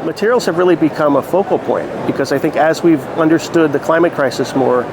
Materials have really become a focal point because I think as we've understood the climate crisis more,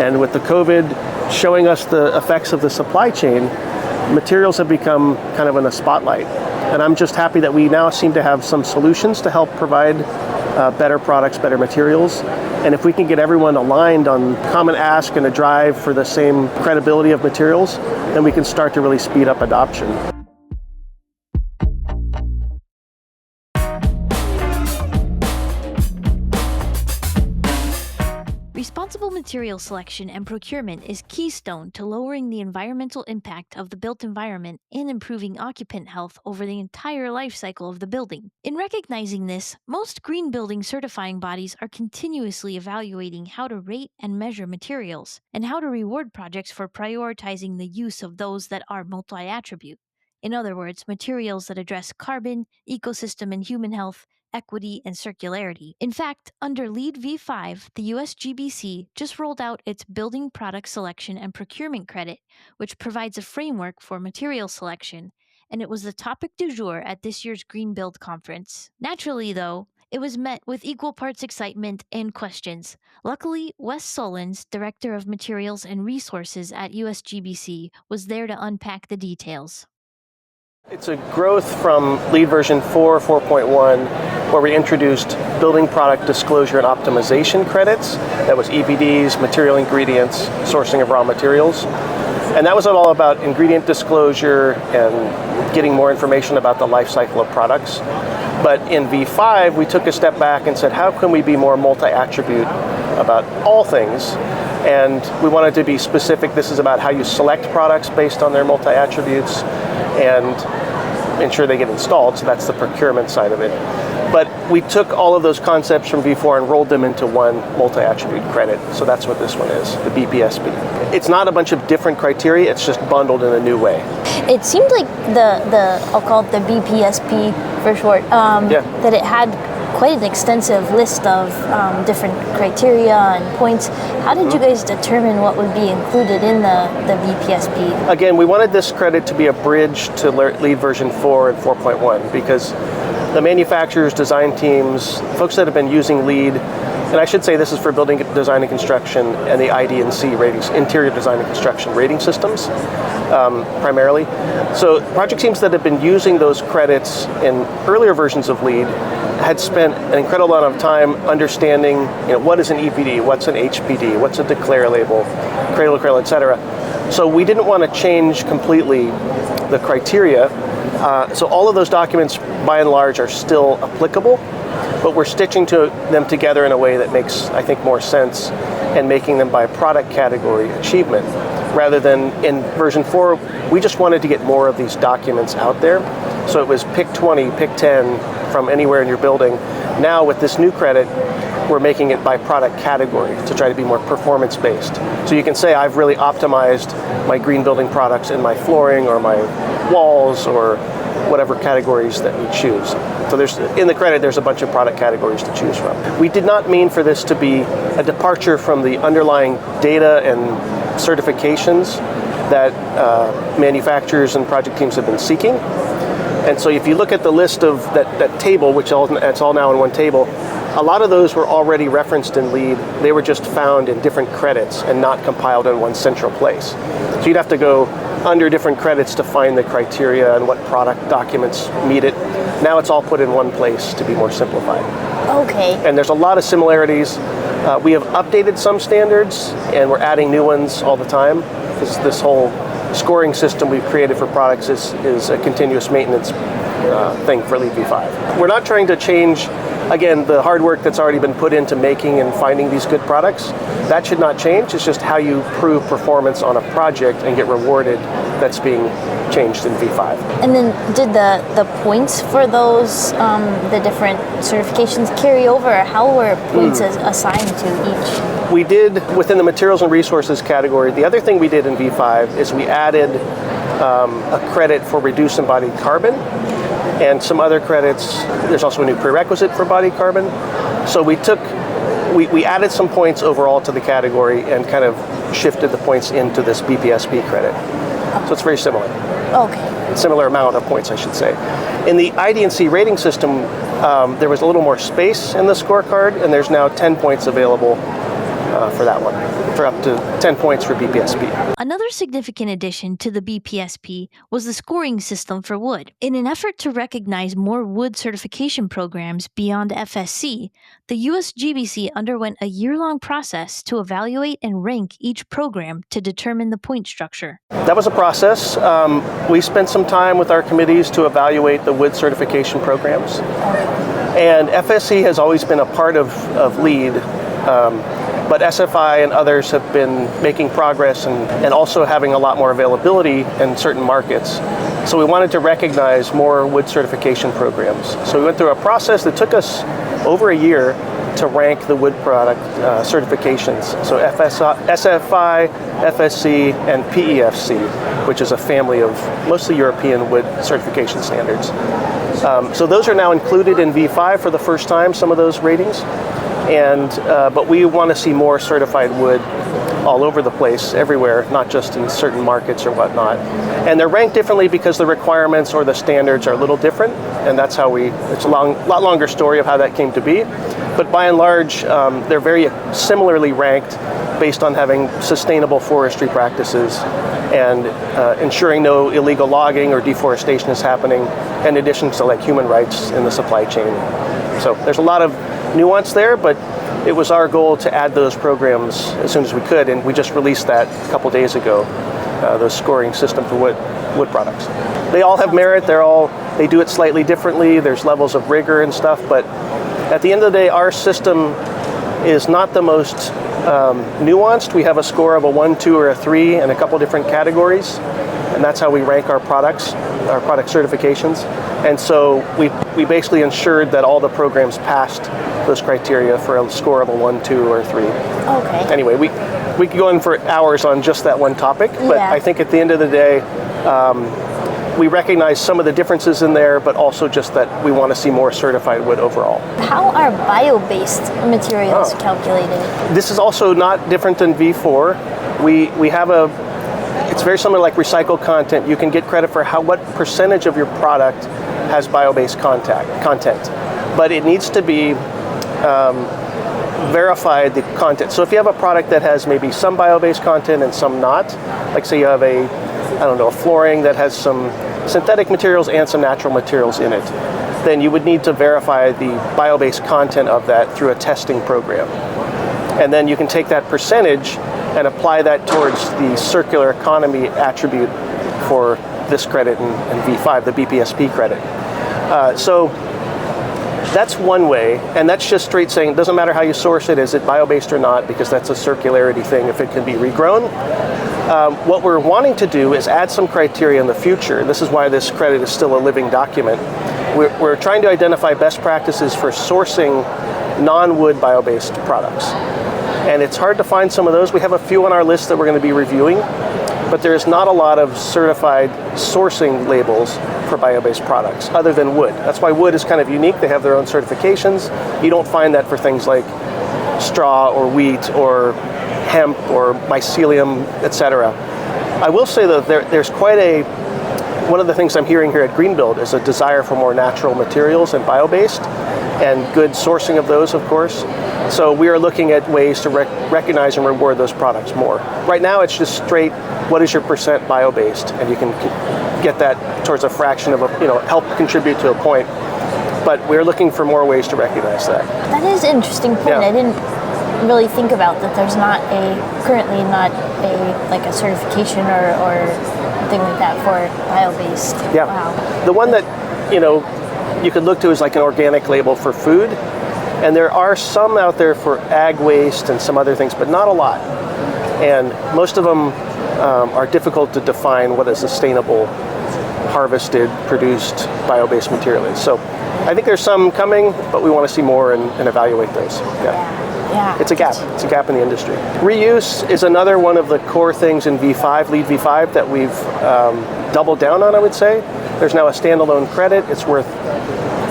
and with the COVID showing us the effects of the supply chain, materials have become kind of in the spotlight. And I'm just happy that we now seem to have some solutions to help provide better products, better materials. And if we can get everyone aligned on common ask and a drive for the same credibility of materials, then we can start to really speed up adoption. Responsible material selection and procurement is keystone to lowering the environmental impact of the built environment and improving occupant health over the entire life cycle of the building. In recognizing this, most green building certifying bodies are continuously evaluating how to rate and measure materials and how to reward projects for prioritizing the use of those that are multi-attribute. In other words, materials that address carbon, ecosystem and human health, equity, and circularity. In fact, under LEED V5, the USGBC just rolled out its Building Product Selection and Procurement Credit, which provides a framework for material selection, and it was the topic du jour at this year's Green Build Conference. Naturally, though, it was met with equal parts excitement and questions. Luckily, Wes Sullens, Director of Materials and Resources at USGBC, was there to unpack the details. It's a growth from LEED version 4, 4.1, where we introduced building product disclosure and optimization credits. That was EPDs, material ingredients, sourcing of raw materials. And that was all about ingredient disclosure and getting more information about the life cycle of products. But in V5, we took a step back and said, how can we be more multi-attribute about all things? And we wanted to be specific. This is about how you select products based on their multi-attributes and ensure they get installed. So that's the procurement side of it. But we took all of those concepts from V4 and rolled them into one multi-attribute credit. So that's what this one is, the BPSP. It's not a bunch of different criteria, it's just bundled in a new way. It seemed like I'll call it the BPSP for short, that it had quite an extensive list of different criteria and points. How did you guys determine what would be included in the BPSP? Again, we wanted this credit to be a bridge to LEED version 4 and 4.1 because the manufacturers, design teams, folks that have been using LEED, and I should say this is for building design and construction and the ID&C ratings, interior design and construction rating systems, primarily. So project teams that have been using those credits in earlier versions of LEED had spent an incredible amount of time understanding, what is an EPD, what's an HPD, what's a declare label, cradle to cradle, etc. So we didn't want to change completely the criteria. So all of those documents, by and large, are still applicable, but we're stitching them together in a way that makes, I think, more sense and making them by product category achievement. Rather than in version 4, we just wanted to get more of these documents out there. So it was pick 20, pick 10 from anywhere in your building. Now with this new credit, we're making it by product category to try to be more performance-based. So you can say, I've really optimized my green building products in my flooring or my walls or whatever categories that we choose. So in the credit, there's a bunch of product categories to choose from. We did not mean for this to be a departure from the underlying data and certifications that manufacturers and project teams have been seeking. And so if you look at the list of that table, which it's all now in one table, a lot of those were already referenced in LEED. They were just found in different credits and not compiled in one central place. So you'd have to go under different credits to find the criteria and what product documents meet it. Now it's all put in one place to be more simplified. Okay. And there's a lot of similarities. We have updated some standards and we're adding new ones all the time. This whole scoring system we've created for products is a continuous maintenance thing for LEED V5. We're not trying to change, again, the hard work that's already been put into making and finding these good products. That should not change. It's just how you prove performance on a project and get rewarded that's being changed in V5. And then did the points for those, the different certifications carry over? How were points assigned to each? We did within the materials and resources category. The other thing we did in V5 is we added a credit for reduced embodied carbon and some other credits. There's also a new prerequisite for embodied carbon. So we added some points overall to the category and kind of shifted the points into this BPSP credit. So it's very similar. Okay. Similar amount of points, I should say. In the ID&C rating system, there was a little more space in the scorecard, and there's now 10 points available for that one, for up to 10 points for BPSP. Another significant addition to the BPSP was the scoring system for wood. In an effort to recognize more wood certification programs beyond FSC, the USGBC underwent a year-long process to evaluate and rank each program to determine the point structure. That was a process. We spent some time with our committees to evaluate the wood certification programs. And FSC has always been a part of LEED, but SFI and others have been making progress and also having a lot more availability in certain markets. So we wanted to recognize more wood certification programs. So we went through a process that took us over a year to rank the wood product certifications. So SFI, FSC, and PEFC, which is a family of mostly European wood certification standards. So those are now included in V5 for the first time, some of those ratings. But we want to see more certified wood all over the place, everywhere, not just in certain markets or whatnot. And they're ranked differently because the requirements or the standards are a little different, and that's how it's a lot longer story of how that came to be. But by and large, they're very similarly ranked based on having sustainable forestry practices and ensuring no illegal logging or deforestation is happening, in addition to like human rights in the supply chain. So there's a lot of nuance there, but it was our goal to add those programs as soon as we could, and we just released that a couple days ago, the scoring system for wood products. They all have merit, they do it slightly differently, there's levels of rigor and stuff, but at the end of the day, our system is not the most nuanced. We have a score of a 1, 2, or a 3 in a couple different categories, and that's how we rank our products, our product certifications. And so we basically ensured that all the programs passed those criteria for a score of a 1, 2, or 3. Okay. Anyway, we could go in for hours on just that one topic, but I think at the end of the day, we recognize some of the differences in there, but also just that we want to see more certified wood overall. How are bio-based materials calculated? This is also not different than V4. We have it's very similar like recycled content. You can get credit for what percentage of your product has bio-based content, but it needs to be verified, the content. So if you have a product that has maybe some bio-based content and some not, like say you have a flooring that has some synthetic materials and some natural materials in it, then you would need to verify the bio-based content of that through a testing program. And then you can take that percentage and apply that towards the circular economy attribute for this credit in V5, the BPSP credit. So that's one way, and that's just straight saying it doesn't matter how you source it, is it bio-based or not, because that's a circularity thing if it can be regrown. What we're wanting to do is add some criteria in the future. This is why this credit is still a living document. We're trying to identify best practices for sourcing non-wood bio-based products. And it's hard to find some of those. We have a few on our list that we're going to be reviewing, but there's not a lot of certified sourcing labels for bio-based products other than wood. That's why wood is kind of unique. They have their own certifications. You don't find that for things like straw or wheat or hemp or mycelium, etc. I will say that there's quite one of the things I'm hearing here at Greenbuild is a desire for more natural materials and bio-based, and good sourcing of those, of course. So we are looking at ways to recognize and reward those products more. Right now it's just straight, what is your percent bio-based? And you can get that towards a fraction of help contribute to a point. But we're looking for more ways to recognize that. That is an interesting point. I didn't really think about that. There's currently not a certification or thing like that for bio-based. Yeah. Wow. The one that you could look to is like an organic label for food, and there are some out there for ag waste and some other things, but not a lot. And most of them are difficult to define what a sustainable, harvested, produced bio-based material is. So I think there's some coming, but we want to see more and evaluate those. Yeah. It's a gap. It's a gap in the industry. Reuse is another one of the core things in V5, LEED V5, that we've doubled down on, I would say. There's now a standalone credit. It's worth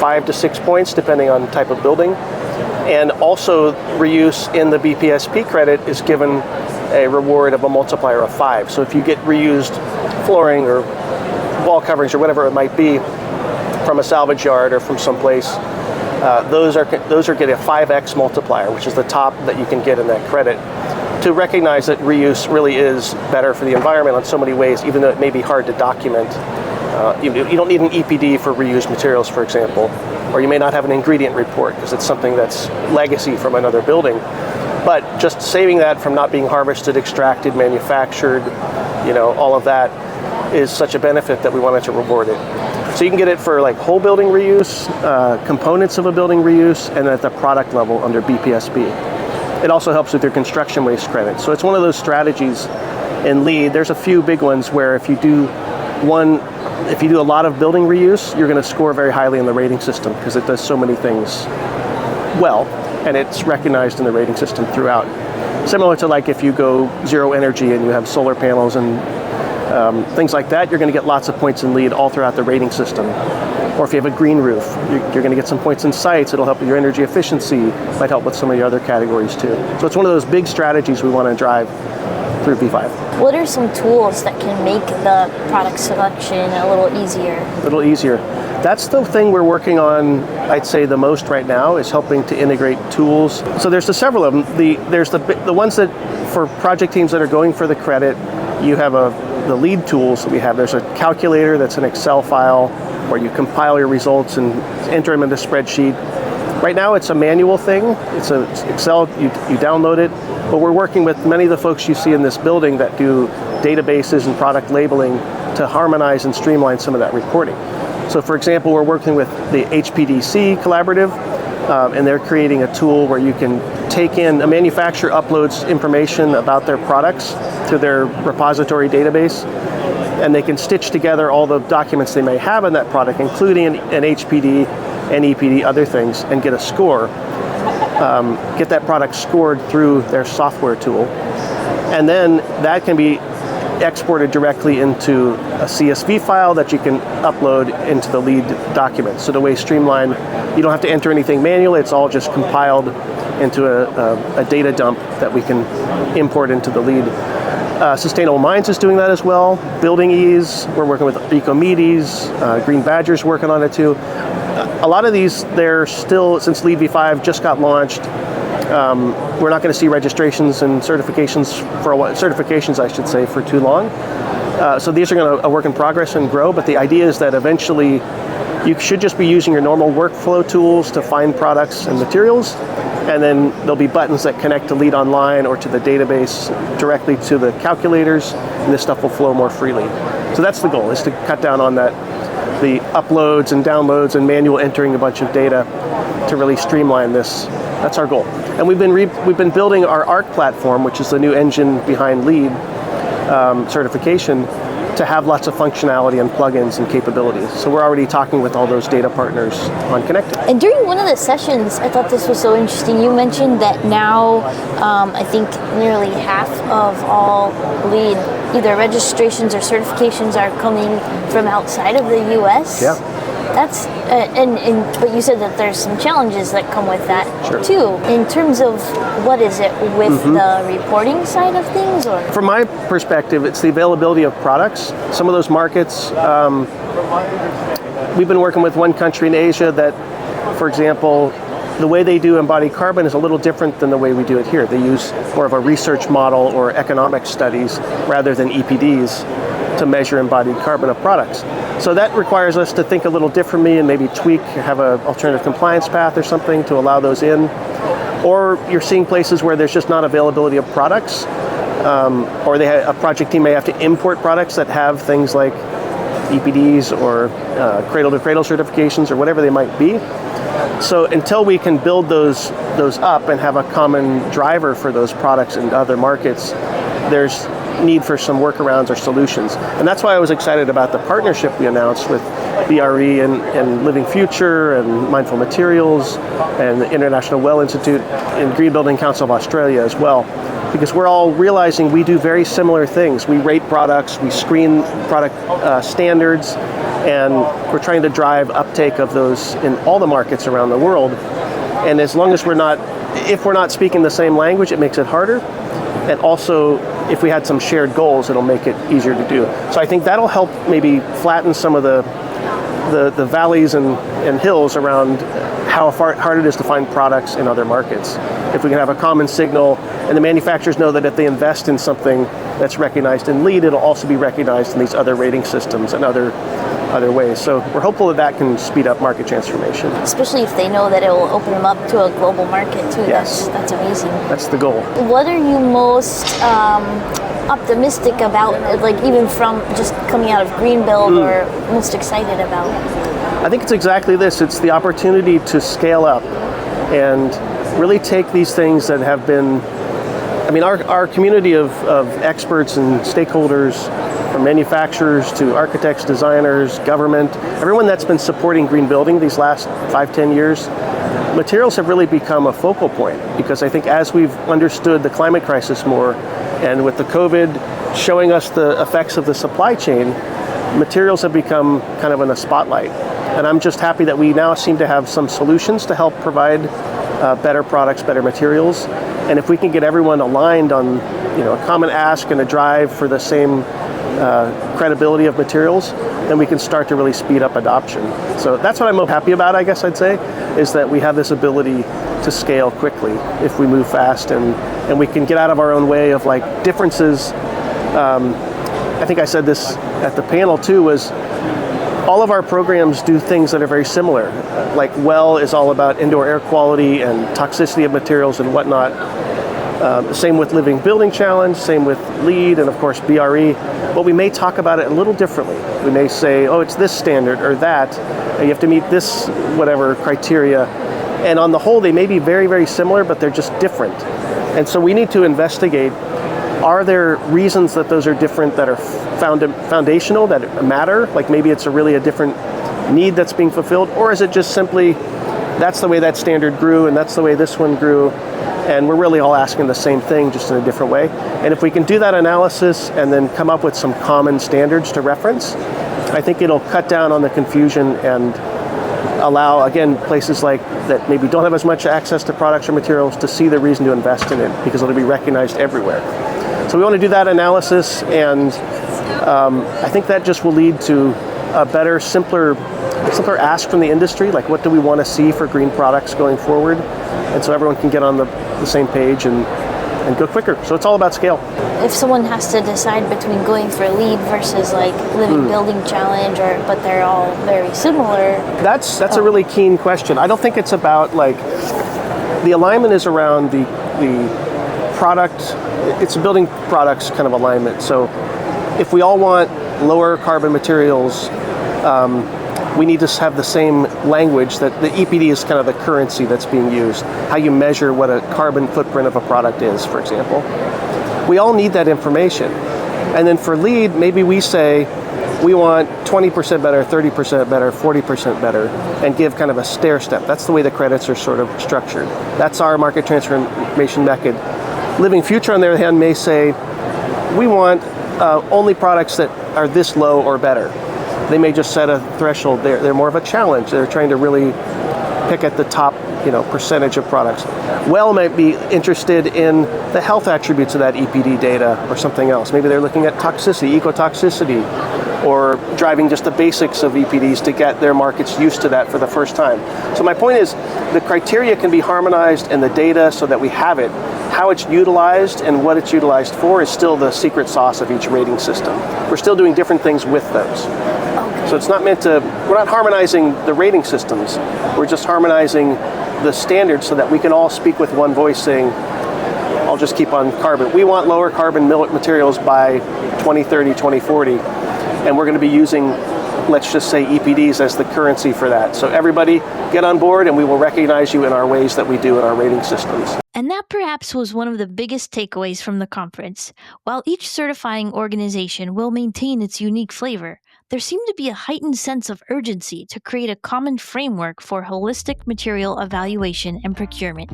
5 to 6 points, depending on type of building. And also reuse in the BPSP credit is given a reward of a multiplier of 5. So if you get reused flooring or wall coverings or whatever it might be from a salvage yard or from someplace, those are getting a 5x multiplier, which is the top that you can get in that credit, to recognize that reuse really is better for the environment in so many ways, even though it may be hard to document. You don't need an EPD for reused materials, for example, or you may not have an ingredient report because it's something that's legacy from another building. But just saving that from not being harvested, extracted, manufactured, all of that is such a benefit that we wanted to reward it. So you can get it for like whole building reuse, components of a building reuse, and at the product level under BPSB. It also helps with your construction waste credit. So it's one of those strategies in LEED. There's a few big ones where if you do a lot of building reuse, you're going to score very highly in the rating system because it does so many things well, and it's recognized in the rating system throughout. Similar to like if you go zero energy and you have solar panels and things like that, you're going to get lots of points in LEED all throughout the rating system. Or if you have a green roof, you're going to get some points in sites. It'll help with your energy efficiency, might help with some of the other categories too. So it's one of those big strategies we want to drive through B5. What are some tools that can make the product selection a little easier? A little easier. That's the thing we're working on, I'd say the most right now, is helping to integrate tools. So there's several of them. There's the ones that, for project teams that are going for the credit, you have the LEED tools that we have. There's a calculator that's an Excel file where you compile your results and enter them into a spreadsheet. Right now it's a manual thing. It's Excel, you download it, but we're working with many of the folks you see in this building that do databases and product labeling to harmonize and streamline some of that reporting. So for example, we're working with the HPDC collaborative, and they're creating a tool where you can take in, a manufacturer uploads information about their products to their repository database, and they can stitch together all the documents they may have in that product, including an HPD, an EPD, other things, and get a score. Get that product scored through their software tool. And then that can be exported directly into a CSV file that you can upload into the LEED document. So the way streamlined, you don't have to enter anything manually, it's all just compiled into a data dump that we can import into the LEED. Sustainable Minds is doing that as well. Building Ease, we're working with Ecomedes, Green Badger's working on it too. A lot of these, they're still, since LEED V5 just got launched, we're not going to see registrations and certifications for a while, certifications I should say, for too long. So these are going to work in progress and grow, but the idea is that eventually you should just be using your normal workflow tools to find products and materials, and then there'll be buttons that connect to LEED Online or to the database directly to the calculators, and this stuff will flow more freely. So that's the goal, is to cut down on that, the uploads and downloads and manual entering a bunch of data, to really streamline this. That's our goal. And we've been building our ARC platform, which is the new engine behind LEED certification, to have lots of functionality and plugins and capabilities. So we're already talking with all those data partners on connecting. And during one of the sessions, I thought this was so interesting. You mentioned that now, I think nearly half of all LEED, either registrations or certifications, are coming from outside of the U.S. Yeah. That's but you said that there's some challenges that come with that Sure. too. In terms of what is it with the reporting side of things, or From my perspective, it's the availability of products. Some of those markets, we've been working with one country in Asia that, for example, the way they do embodied carbon is a little different than the way we do it here. They use more of a research model or economic studies rather than EPDs to measure embodied carbon of products. So that requires us to think a little differently and maybe tweak, have an alternative compliance path or something to allow those in. Or you're seeing places where there's just not availability of products, or a project team may have to import products that have things like EPDs or cradle-to-cradle certifications or whatever they might be. So until we can build those up and have a common driver for those products in other markets, there's need for some workarounds or solutions. And that's why I was excited about the partnership we announced with BRE and Living Future and Mindful Materials and the International Well Institute and Green Building Council of Australia as well. Because we're all realizing we do very similar things. We rate products, we screen product standards, and we're trying to drive uptake of those in all the markets around the world. And as long as if we're not speaking the same language, it makes it harder. And also, if we had some shared goals, it'll make it easier to do. So I think that'll help maybe flatten some of the valleys and hills around how hard it is to find products in other markets. If we can have a common signal and the manufacturers know that if they invest in something that's recognized in LEED, it'll also be recognized in these other rating systems and other ways. So we're hopeful that that can speed up market transformation. Especially if they know that it will open them up to a global market too. Yes. That's amazing. That's the goal. What are you most optimistic about, like even from just coming out of Greenbuild, or most excited about? I think it's exactly this. It's the opportunity to scale up and really take these things that have been, I mean, our community of experts and stakeholders, from manufacturers to architects, designers, government, everyone that's been supporting green building these last 5-10 years, materials have really become a focal point, because I think as we've understood the climate crisis more, and with the COVID showing us the effects of the supply chain, materials have become kind of in a spotlight. And I'm just happy that we now seem to have some solutions to help provide better products, better materials. And if we can get everyone aligned on, a common ask and a drive for the same credibility of materials, then we can start to really speed up adoption. So that's what I'm most happy about, I guess I'd say, is that we have this ability to scale quickly if we move fast, and we can get out of our own way of like differences. I think I said this at the panel too, was all of our programs do things that are very similar. Like WELL is all about indoor air quality and toxicity of materials and whatnot. Same with Living Building Challenge, same with LEED, and of course BRE. But we may talk about it a little differently. We may say, oh, it's this standard or that, and you have to meet this whatever criteria. And on the whole, they may be very, very similar, but they're just different. And so we need to investigate, are there reasons that those are different that are foundational, that matter? Like maybe it's a different need that's being fulfilled, or is it just simply, that's the way that standard grew and that's the way this one grew, and we're really all asking the same thing, just in a different way. And if we can do that analysis and then come up with some common standards to reference, I think it'll cut down on the confusion and allow, again, places like that maybe don't have as much access to products or materials to see the reason to invest in it, because it'll be recognized everywhere. So we want to do that analysis, and I think that just will lead to a better, simpler ask from the industry, like what do we want to see for green products going forward, and so everyone can get on the same page and go quicker. So it's all about scale. If someone has to decide between going for LEED versus like Living Building Challenge, but they're all very similar. That's a really keen question. I don't think it's about like, the alignment is around the product. It's a building products kind of alignment. So if we all want lower carbon materials, we need to have the same language, that the EPD is kind of the currency that's being used, how you measure what a carbon footprint of a product is, for example. We all need that information. And then for LEED, maybe we say we want 20% better, 30% better, 40% better, and give kind of a stair step. That's the way the credits are sort of structured. That's our market transformation method. Living Future, on the other hand, may say we want only products that are this low or better. They may just set a threshold. They're more of a challenge. They're trying to really pick at the top, percentage of products. WELL might be interested in the health attributes of that EPD data or something else. Maybe they're looking at toxicity, ecotoxicity, or driving just the basics of EPDs to get their markets used to that for the first time. So my point is, the criteria can be harmonized and the data so that we have it. How it's utilized and what it's utilized for is still the secret sauce of each rating system. We're still doing different things with those. So it's not meant to, we're not harmonizing the rating systems. We're just harmonizing the standards so that we can all speak with one voice saying, I'll just keep on carbon. We want lower carbon materials by 2030, 2040. And we're going to be using, let's just say, EPDs as the currency for that. So everybody get on board, and we will recognize you in our ways that we do in our rating systems. And that perhaps was one of the biggest takeaways from the conference. While each certifying organization will maintain its unique flavor, there seemed to be a heightened sense of urgency to create a common framework for holistic material evaluation and procurement.